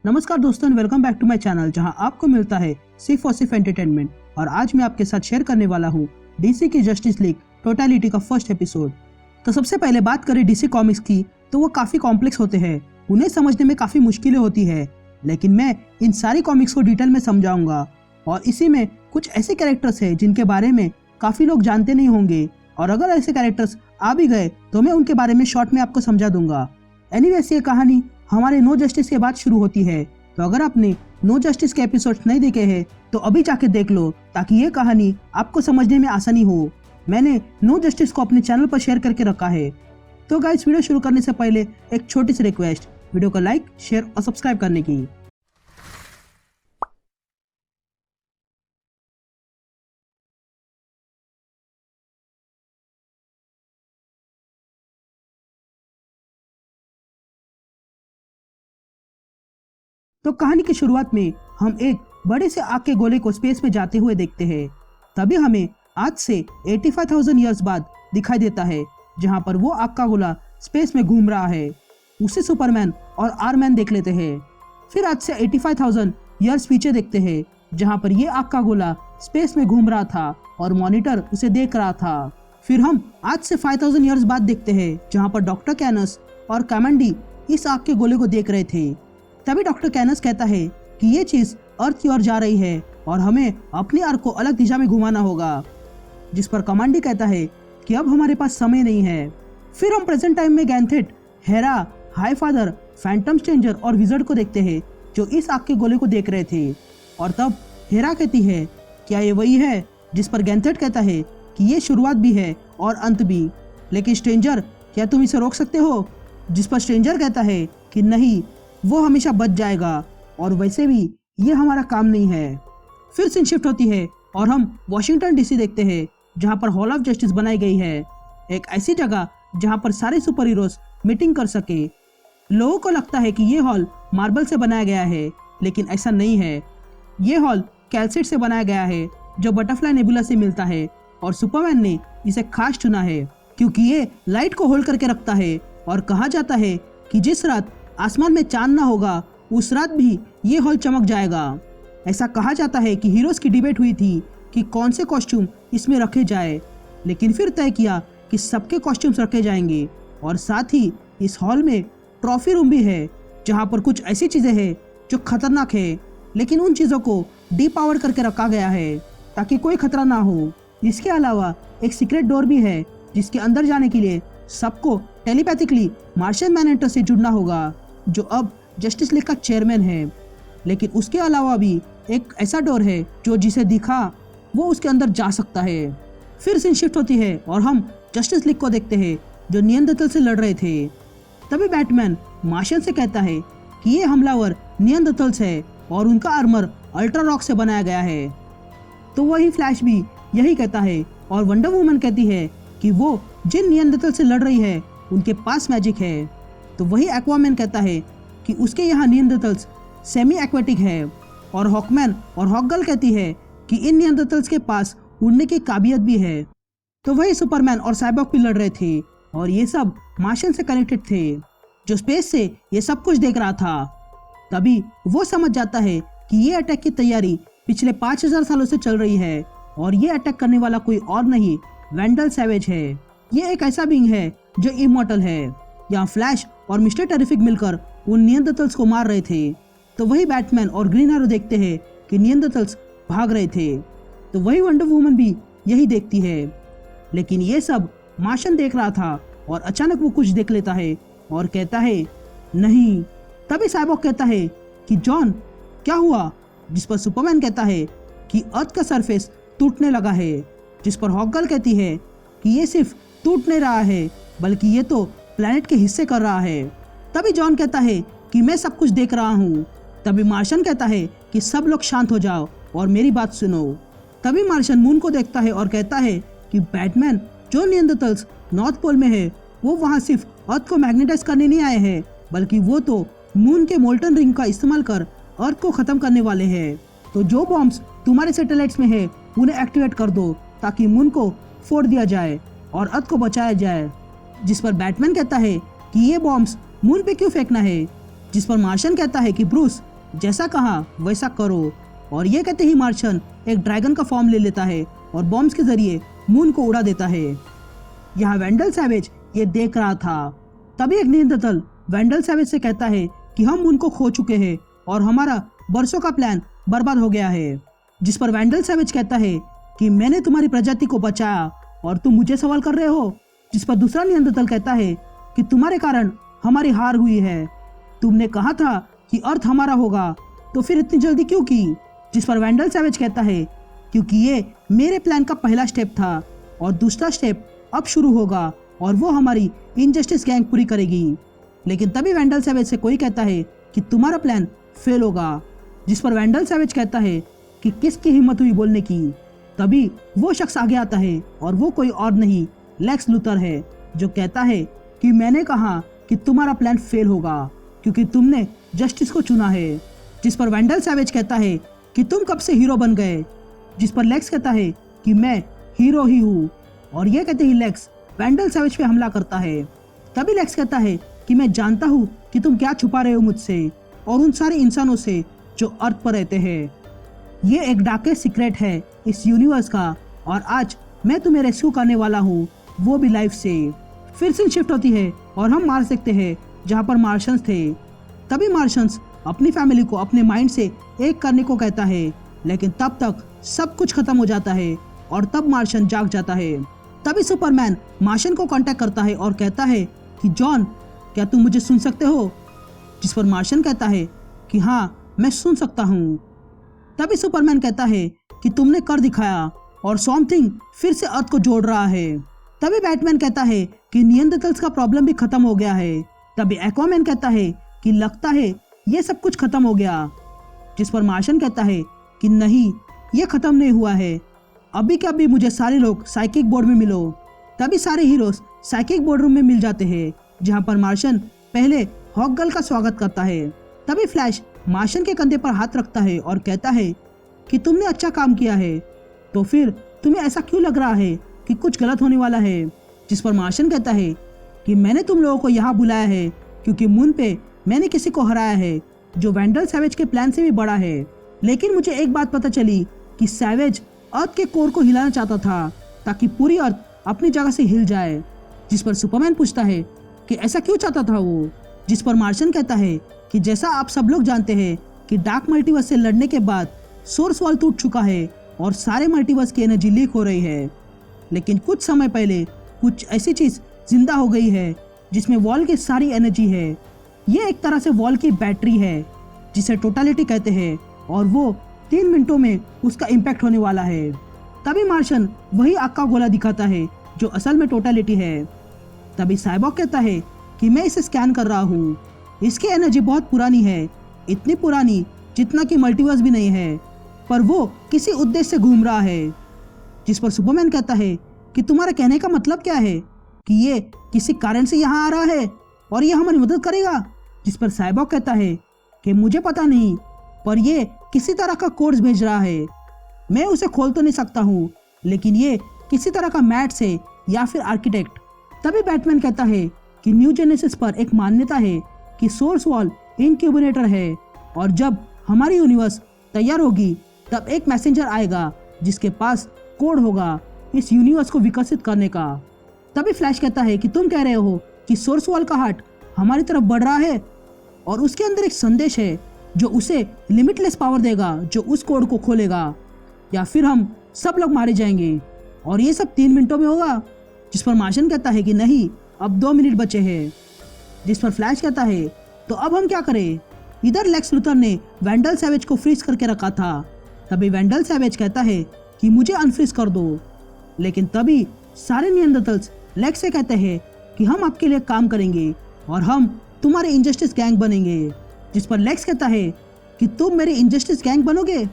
नमस्कार दोस्तों, welcome back to my channel जहां आपको मिलता है सिर्फ और सिर्फ एंटरटेनमेंट। और आज मैं आपके साथ शेयर करने वाला हूं डीसी की जस्टिस लीग टोटलिटी का फर्स्ट एपिसोड। तो सबसे पहले बात करें डीसी कॉमिक्स की, तो वो काफी कॉम्प्लेक्स होते हैं, उन्हें समझने में काफी मुश्किलें होती है। लेकिन मैं इन सारी कॉमिक्स को डिटेल में समझाऊंगा और इसी में कुछ ऐसे कैरेक्टर्स है जिनके बारे में काफी लोग जानते नहीं होंगे, और अगर ऐसे कैरेक्टर्स आ भी गए तो मैं उनके बारे में शॉर्ट में आपको समझा दूंगा। एनीवेज, ये कहानी हमारे नो जस्टिस के बाद शुरू होती है, तो अगर आपने नो जस्टिस के एपिसोड्स नहीं देखे हैं तो अभी जाके देख लो ताकि ये कहानी आपको समझने में आसानी हो। मैंने नो जस्टिस को अपने चैनल पर शेयर करके रखा है। तो गाइस, वीडियो शुरू करने से पहले एक छोटी सी रिक्वेस्ट, वीडियो को लाइक, शेयर और सब्सक्राइब करने की। तो कहानी की शुरुआत में हम एक बड़े से आग के गोले को स्पेस में जाते हुए देखते हैं। तभी हमें आज से 85,000 ईयर्स बाद दिखाई देता है, जहां पर वो आग का गोला स्पेस में घूम रहा है। उसे सुपरमैन और आर्मैन देख लेते हैं। फिर आज से 85,000 ईयर्स पीछे देखते हैं, जहां पर ये आग का गोला स्पेस में घूम रहा था और मॉनिटर उसे देख रहा था। फिर हम आज से 5,000 ईयर्स बाद देखते हैं, जहां पर डॉक्टर कैनस और कामंडी इस आग के गोले को देख रहे थे। तभी डॉक्टर कैनस कहता है कि ये चीज अर्थ की ओर जा रही है और हमें अपनी अर्थ को अलग दिशा में घुमाना होगा, जिस पर कमांडी कहता है कि अब हमारे पास समय नहीं है। फिर हम प्रेजेंट टाइम में Ganthet, Hera, High Father, Phantom Stranger और विजर्ड को देखते हैं, जो इस आग के गोले को देख रहे थे। और तब हेरा कहती है, क्या ये वही है? जिस पर गैंथेट कहता है कि ये शुरुआत भी है और अंत भी, लेकिन स्ट्रेंजर, क्या तुम इसे रोक सकते हो? जिस पर स्ट्रेंजर कहता है कि नहीं, वो हमेशा बच जाएगा और वैसे भी ये हमारा काम नहीं है। फिर सीन शिफ्ट होती है और हम वॉशिंगटन डीसी देखते हैं, जहां पर हॉल ऑफ जस्टिस बनाई गई है, एक ऐसी जगह जहां पर सारे सुपर हीरोज मीटिंग कर सके। लोगों को लगता है कि ये हॉल मार्बल से बनाया गया है, लेकिन ऐसा नहीं है। ये हॉल कैल्साइट से बनाया गया है, जो बटरफ्लाई नेबुला से मिलता है, और सुपरमैन ने इसे खास चुना है क्योंकि ये लाइट को होल्ड करके रखता है। और कहा जाता है कि जिस रात आसमान में चांद ना होगा, उस रात भी ये हॉल चमक जाएगा। ऐसा कहा जाता है कि हीरोज की डिबेट हुई थी कि कौन से कॉस्ट्यूम इसमें रखे जाए, लेकिन फिर तय किया कि सबके कॉस्ट्यूम्स रखे जाएंगे। और साथ ही इस हॉल में ट्रॉफी रूम भी है, जहां पर कुछ ऐसी चीजें हैं जो खतरनाक है, लेकिन उन चीजों को डीपावर करके रखा गया है ताकि कोई खतरा ना हो। इसके अलावा एक सीक्रेट डोर भी है, जिसके अंदर जाने के लिए सबको टेलीपैथिकली मार्शियन मैनहंटर से जुड़ना होगा, जो अब जस्टिस लीग का चेयरमैन है। लेकिन उसके अलावा भी एक ऐसा डोर है जो जिसे दिखा वो उसके अंदर जा सकता है। फिर सीन शिफ्ट होती है और हम जस्टिस लीग को देखते हैं, जो नियंदरथल से लड़ रहे थे। तभी बैटमैन मार्शियन से कहता है कि ये हमलावर नियंदरथल्स है और उनका आर्मर अल्ट्रा रॉक से बनाया गया है। तो वही फ्लैश भी यही कहता है, और वंडर वुमन कहती है कि वो जिन नियंदरथल से लड़ रही है उनके पास मैजिक है। तो वही एक्वामैन कहता है कि उसके यहाँ नियंदरथल्स सेमी एक्वेटिक है, और हॉकमैन और हॉकगर्ल कहती है कि इन नियंदरथल्स के पास उड़ने की काबिलियत भी है। तो वही सुपरमैन और साइबॉर्ग भी लड़ रहे थे, और ये सब मार्शियन से कनेक्टेड थे, जो स्पेस से ये सब कुछ देख रहा था। तभी वो समझ जाता है कि ये अटैक की तैयारी पिछले 5,000 सालों से चल रही है, और ये अटैक करने वाला कोई और नहीं, वेंडल सैवेज है। ये एक ऐसा बीइंग है जो इमॉर्टल है। यहाँ फ्लैश और मिस्टर टेरिफिक मिलकर उन नियंदरथल्स को मार रहे थे। तो वही बैटमैन और ग्रीन एरो देखते हैं कि नियंदरथल्स भाग रहे थे। तो वही वंडर वुमन भी यही देखती है, लेकिन ये सब मार्शियन देख रहा था, और अचानक वो कुछ देख लेता है और कहता है नहीं। तभी साइबॉर्ग कहता है कि जॉन, क्या हुआ? जिस पर सुपरमैन कहता है कि अर्थ का सरफेस टूटने लगा है। जिस पर हॉकगर्ल कहती है कि ये सिर्फ टूट नहीं रहा है, बल्कि ये तो प्लेनेट के हिस्से कर रहा है। तभी जॉन कहता है कि मैं सब कुछ देख रहा हूँ। तभी मार्शियन कहता है कि सब लोग शांत हो जाओ और मेरी बात सुनो। तभी मार्शियन मून को देखता है और कहता है कि बैटमैन, जो नियंदरथल्स नॉर्थ पोल में है, वो वहाँ सिर्फ अर्थ को मैग्नेटाइज करने नहीं आए हैं, बल्कि वो तो मून के मोल्टन रिंग का इस्तेमाल कर अर्थ को खत्म करने वाले हैं। तो जो बॉम्ब्स तुम्हारे सैटेलाइट्स में है उन्हें एक्टिवेट कर दो, ताकि मून को फोड़ दिया जाए और अर्थ को बचाया जाए। जिस पर बैटमैन कहता है कि ये बॉम्ब्स मून पे क्यों फेंकना है? जिस पर मार्शियन कहता है कि ब्रूस, जैसा कहा वैसा करो। और ये कहते ही मार्शन एक ड्रैगन का फॉर्म ले लेता है और बॉम्ब्स के जरिए मून को उड़ा देता है। यहाँ वेंडल सैवेज ये देख रहा था। तभी एक नियंत्रतल वेंडल सैवेज से कहता है कि हम मून को खो चुके हैं और हमारा बरसों का प्लान बर्बाद हो गया है। जिस पर वेंडल सैवेज कहता है कि मैंने तुम्हारी प्रजाति को बचाया और तुम मुझे सवाल कर रहे हो। जिस पर दूसरा नियंत्रतल कहता है कि तुम्हारे कारण हमारी हार हुई है। तुमने कहा था कि अर्थ हमारा होगा, तो फिर इतनी जल्दी क्यों की। जिस पर वेंडल सैवेज कहता है क्योंकि ये मेरे प्लान का पहला स्टेप था और दूसरा स्टेप अब शुरू होगा और वो हमारी इनजस्टिस गैंग पूरी करेगी। लेकिन तभी वेंडल सैवेज से कोई कहता है कि तुम्हारा प्लान फेल होगा। जिस पर वेंडल सैवेज कहता है कि किसकी हिम्मत हुई बोलने की। तभी वो शख्स आगे आता है और वो कोई और नहीं लेक्स लूथर है, जो कहता है कि मैंने कहा कि तुम्हारा प्लान फेल होगा क्योंकि तुमने जस्टिस को चुना है। जिस पर वेंडल सैवेज कहता है कि तुम कब से हीरो बन गए। जिस पर लेक्स कहता है कि मैं हीरो ही हूँ। और ये कहते ही लेक्स वेंडल सैवेज पे हमला करता है। तभी लेक्स कहता है कि मैं जानता हूँ कि तुम क्या छुपा रहे हो मुझसे और उन सारे इंसानों से जो अर्थ पर रहते हैं। ये एक डार्केस्ट सीक्रेट है इस यूनिवर्स का और आज मैं तुम्हें रेस्क्यू करने वाला हूँ, वो भी लाइफ से। फिर सीन शिफ्ट होती है और हम मार्स देखते हैं जहाँ पर मार्शंस थे। तभी मार्शंस अपनी फैमिली को अपने माइंड से एक करने को कहता है, लेकिन तब तक सब कुछ खत्म हो जाता है और तब मार्शन जाग जाता है। तभी सुपरमैन मार्शन को कांटेक्ट करता है और कहता है कि जॉन, क्या तुम मुझे सुन सकते हो। जिस पर मार्शन कहता है कि हाँ, मैं सुन सकता हूँ। तभी सुपरमैन कहता है कि तुमने कर दिखाया और समथिंग फिर से अर्थ को जोड़ रहा है। तभी बैटमैन कहता है कि नियंत्रतल्स का प्रॉब्लम भी खत्म हो गया है। तभी एक्वामैन कहता है कि लगता है ये सब कुछ खत्म हो गया। जिस पर मार्शन कहता है कि नहीं, ये खत्म नहीं हुआ है, अभी के अभी मुझे सारे लोग साइकिक बोर्ड में मिलो। तभी सारे हीरोज साइकिक बोर्ड रूम में मिल जाते हैं जहाँ पर मार्शन पहले हॉकगर्ल का स्वागत करता है। तभी फ्लैश मार्शन के कंधे पर हाथ रखता है और कहता है कि तुमने अच्छा काम किया है, तो फिर तुम्हें ऐसा क्यों लग रहा है कि कुछ गलत होने वाला है। जिस पर मार्शन कहता है कि मैंने तुम लोगों को यहाँ बुलाया है क्योंकि मून पे मैंने किसी को हराया है जो वेंडल सैवेज के प्लान से भी बड़ा है। लेकिन मुझे एक बात पता चली कि सैवेज अर्थ के कोर को हिलाना चाहता था ताकि पूरी अर्थ अपनी जगह से हिल जाए। जिस पर सुपरमैन पूछता है कि ऐसा क्यों चाहता था वो। जिस पर मार्शन कहता है कि जैसा आप सब लोग जानते हैं कि डार्क मल्टीवर्स से लड़ने के बाद सोर्स वॉल टूट चुका है और सारे मल्टीवर्स की एनर्जी लीक हो रही है, लेकिन कुछ समय पहले कुछ ऐसी चीज जिंदा हो गई है जिसमें वॉल की सारी एनर्जी है। ये एक तरह से वॉल की बैटरी है जिसे टोटलिटी कहते हैं और वो 3 मिनटों में उसका इम्पैक्ट होने वाला है। तभी मार्शन वही आग का गोला दिखाता है जो असल में टोटलिटी है। तभी साइबॉर्ग कहता है कि मैं इसे स्कैन कर रहा हूँ, इसकी एनर्जी बहुत पुरानी है, इतनी पुरानी जितना कि मल्टीवर्स भी नहीं है, पर वो किसी उद्देश्य से घूम रहा है। जिस पर सुपरमैन कहता है कि तुम्हारा कहने का मतलब क्या है कि ये किसी कारण से यहाँ आ रहा है और ये हमारी मदद करेगा। जिस पर साइबॉर्ग कहता है कि मुझे पता नहीं, पर ये किसी तरह का कोड्स भेज रहा है, मैं उसे खोल तो नहीं सकता हूँ, लेकिन ये किसी तरह का मैथ्स है या फिर आर्किटेक्ट। तभी बैटमैन कहता है कि न्यू जेनेसिस पर एक मान्यता है कि सोर्स वॉल इनक्यूबेटर है और जब हमारी यूनिवर्स तैयार होगी तब एक मैसेंजर आएगा जिसके पास कोड होगा इस यूनिवर्स को विकसित करने का। तभी फ्लैश कहता है कि तुम कह रहे हो कि सोर्स वॉल का हार्ट हमारी तरफ बढ़ रहा है और उसके अंदर एक संदेश है जो उसे लिमिटलेस पावर देगा जो उस कोड को खोलेगा, या फिर हम सब लोग मारे जाएंगे और ये सब 3 मिनटों में होगा। जिस पर मार्शन कहता है कि नहीं, अब 2 मिनट बचे हैं। जिस पर फ्लैश कहता है तो अब हम क्या करें। इधर लेक्स लूथर ने वेंडल सैवेज को फ्रीज करके रखा था। तभी वेंडल सैवेज कहता है कि मुझे अनफ्रीज कर दो, लेकिन तभी सारे नियंत्रतल्स लेक्स से कहते हैं कि हम आपके लिए काम करेंगे और हम तुम्हारे इंजस्टिस गैंग बनेंगे। जिस पर लेक्स कहता है कि तुम मेरे इंजस्टिस गैंग बनोगे,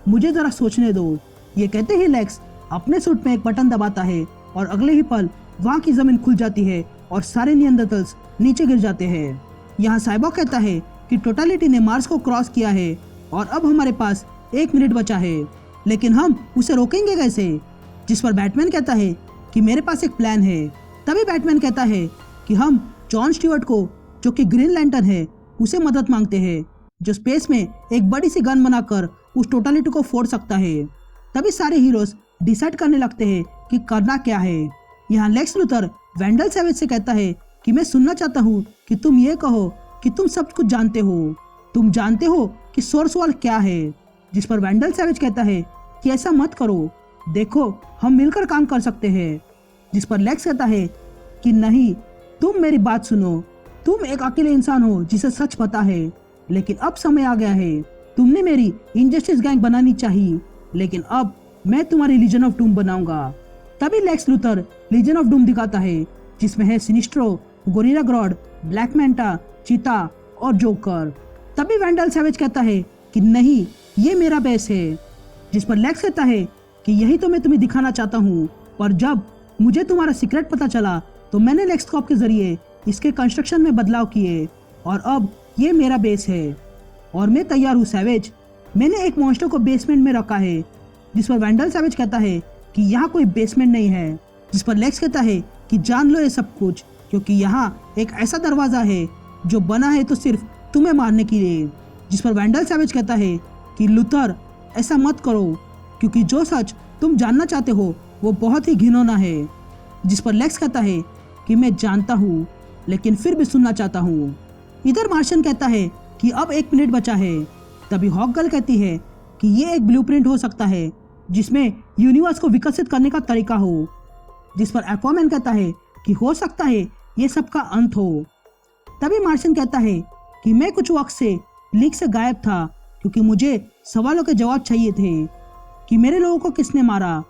मुझे जरा सोचने दो। ये कहते ही लेक्स अपने सूट में एक बटन दबाता है और अगले ही पल वहाँ की जमीन खुल जाती है और सारे नियंत्रतल्स नीचे गिर जाते हैं। यहाँ साइबॉर्ग कहता है कि टोटलिटी ने मार्स को क्रॉस किया है और अब हमारे पास 1 मिनट बचा है, लेकिन हम उसे रोकेंगे कैसे। जिस पर बैटमैन कहता है कि मेरे पास एक प्लान है। तभी बैटमैन कहता है कि हम जॉन स्टीवर्ट को, जो कि ग्रीन लैंटर्न है, उसे मदद मांगते हैं जो स्पेस में एक बड़ी सी गन बनाकर उस टोटलिटी को फोड़ सकता है। तभी सारे हीरोज डिसाइड करने लगते हैं कि करना क्या है। यहाँ लेक्स लूथर वैंडल सैवेज से कहता है कि मैं सुनना चाहता हूँ कि तुम ये कहो कि तुम सब कुछ जानते हो। तुम जानते हो कि सोर्स वॉल क्या है। जिस पर वैंडल सैवेज कहता है कि ऐसा मत करो, देखो हम मिलकर काम कर सकते हैं। जिस पर लेक्स कहता है कि नहीं, तुम मेरी बात सुनो। तुम एक अकेले इंसान हो जिसे सच पता है, लेकिन अब समय आ गया है। तुमने मेरी इनजस्टिस गैंग बनानी चाहिए, लेकिन अब मैं तुम्हारी लीजन ऑफ डूम बनाऊंगा। तभी Lex Luthor Legion of Doom दिखाता है, जिसमें है सिनिस्ट्रो, गोरिल्ला ग्रॉड, ब्लैक मैंटा, चीता और जोकर। तभी वैंडल सैवेज कहता है कि नहीं, ये मेरा बेस है। जिस पर लेक्स कहता है कि यही तो मैं तुम्हें दिखाना चाहता हूँ, पर जब मुझे तुम्हारा सीक्रेट पता चला तो मैंने लेक्स कॉप के जरिए इसके कंस्ट्रक्शन में बदलाव किए और अब ये मेरा बेस है और मैं तैयार हूँ सैवेज। मैंने एक मॉन्स्टर को बेसमेंट में रखा है। जिस पर वैंडल सैवेज कहता है कि यहाँ कोई बेसमेंट नहीं है। जिस पर लेक्स कहता है कि जान लो ये सब कुछ, क्योंकि यहाँ एक ऐसा दरवाजा है जो बना है तो सिर्फ तुम्हें मारने के लिए। जिस पर वैंडल सैवेज कहता है कि लूथर ऐसा मत करो, क्योंकि जो सच तुम जानना चाहते हो वो बहुत ही घिनौना है। जिस पर लेक्स कहता है कि मैं जानता हूँ, लेकिन फिर भी सुनना चाहता हूँ। इधर मार्शन कहता है कि अब 1 मिनट बचा है। तभी हॉक गर्ल कहती है कि ये एक ब्लूप्रिंट हो सकता है जिसमें यूनिवर्स को विकसित करने का तरीका हो। जिस पर एक्वामैन कहता है कि हो सकता है ये सब का अंत हो। तभी मार्शन कहता है कि मैं कुछ वक्त से लीक से गायब था, क्योंकि मुझे सवालों के जवाब चाहिए थे कि मेरे लोगों को किसने मारा,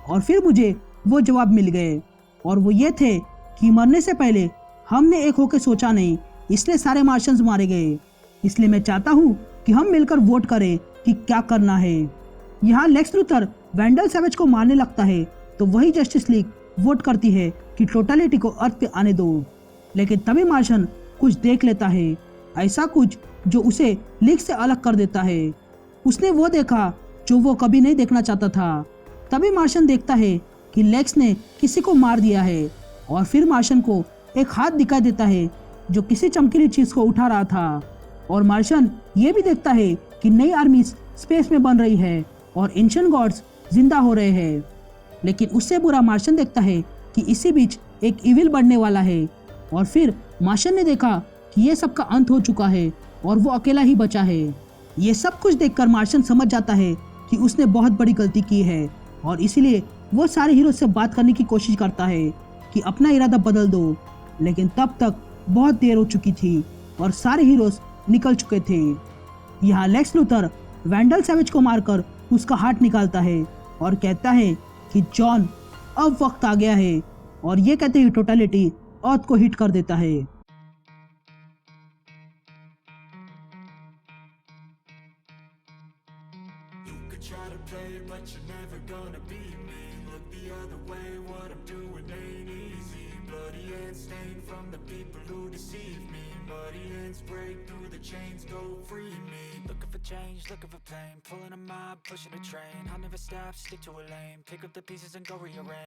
और फिर मुझे वो जवाब मिल गए, और वो ये थे कि मरने से पहले हमने एक होकर सोचा नहीं, इसलिए सारे मार्शंस मारे गए। इसलिए मैं चाहता हूँ कि हम मिलकर वोट करें कि क्या करना है। यहाँ लेक्स लूथर वैंडल सैवेज को मारने लगता है तो वही जस्टिस लीग वोट करती है कि टोटलिटी को अर्थ पे आने दो। लेकिन तभी मार्शन कुछ देख लेता है, ऐसा कुछ जो उसे लीग से अलग कर देता है। उसने वो देखा जो वो कभी नहीं देखना चाहता था। तभी मार्शन देखता है कि लेक्स ने किसी को मार दिया है, और फिर मार्शन को एक हाथ दिखाई देता है जो किसी चमकीली चीज को उठा रहा था। और मार्शन ये भी देखता है कि नई आर्मी स्पेस में बन रही है और एंशिएंट गॉड्स जिंदा हो रहे हैं। लेकिन उससे बुरा मार्शन देखता है कि इसी बीच एक इविल बढ़ने वाला है, और फिर मार्शन ने देखा कि ये सब का अंत हो चुका है और वो अकेला ही बचा है। ये सब कुछ देखकर मार्शन समझ जाता है कि उसने बहुत बड़ी गलती की है, और इसीलिए वो सारे हीरो से बात करने की कोशिश करता है कि अपना इरादा बदल दो। लेकिन तब तक बहुत देर हो चुकी थी और सारे हीरोज निकल चुके थे। यहाँ लेक्स लूथर वैंडल सैवेज को मारकर उसका हार्ट निकालता है और कहता है कि जॉन, अब वक्त आ गया है, और ये कहते ही टोटलिटी अर्थ को हिट कर देता है। Try to play, but you're never gonna beat me. Look the other way, what I'm doing ain't easy. Bloody hands stained from the people who deceive me. Muddy hands break through the chains, go free me. Looking for change, looking for pain. Pulling a mob, pushing a train. I'll never stop, stick to a lane. Pick up the pieces and go rearrange.